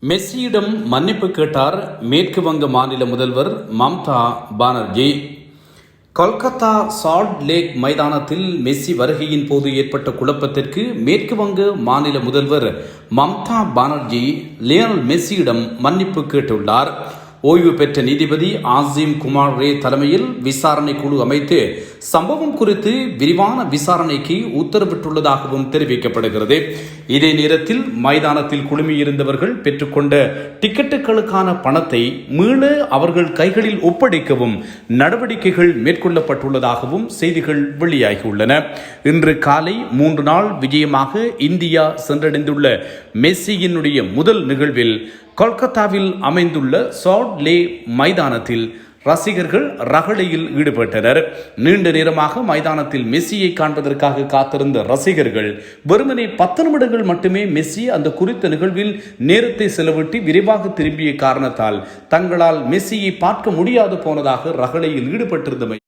மெஸ்ஸியிடம் மன்னிப்பு கேட்டார் மேற்கு வங்க மாநில முதல்வர் மம்தா பானர்ஜி. கொல்கத்தா சால்ட் லேக் மைதானத்தில் மெஸ்ஸி வருகையின் போது ஏற்பட்ட குழப்பத்திற்கு மேற்கு வங்க மாநில முதல்வர் மம்தா பானர்ஜி லியோனல் மெஸ்ஸியிடம் மன்னிப்பு கேட்டுள்ளார். ஓய்வு பெற்ற நீதிபதி ஆசிம் குமார் ரே தலைமையில் விசாரணை குழு அமைத்து சம்பவம் குறித்து விரிவான விசாரணைக்கு உத்தரவிட்டுள்ளதாகவும் தெரிவிக்கப்படுகிறது. இதே நேரத்தில் மைதானத்தில் குழுமியிருந்தவர்கள் பெற்றுக்கொண்ட டிக்கெட்டுகளுக்கான பணத்தை மீள அவர்கள் கைகளில் ஒப்படைக்கவும் நடவடிக்கைகள் மேற்கொள்ளப்பட்டுள்ளதாகவும் செய்திகள் வெளியாகியுள்ளன. இன்று காலை 3 நாள் விஜயமாக இந்தியா சென்றடைந்துள்ள மெஸ்ஸியினுடைய முதல் நிகழ்வில் கொல்கத்தாவில் அமைந்துள்ள சால்ட் லேக் மைதானத்தில் ரசிகர்கள் ரகளையில் ஈடுபட்டனர். நீண்ட நேரமாக மைதானத்தில் மெஸ்ஸியை காண்பதற்காக காத்திருந்த ரசிகர்கள் வெறுமனே 10 நிமிடங்கள் மட்டுமே மெஸ்ஸி அந்த குறித்த நிகழ்வில் நேரத்தை செலவிட்டு விரைவாக திரும்பிய காரணத்தால் தங்களால் மெஸ்ஸியை பார்க்க முடியாது போனதாக ரகளையில் ஈடுபட்டிருந்தமை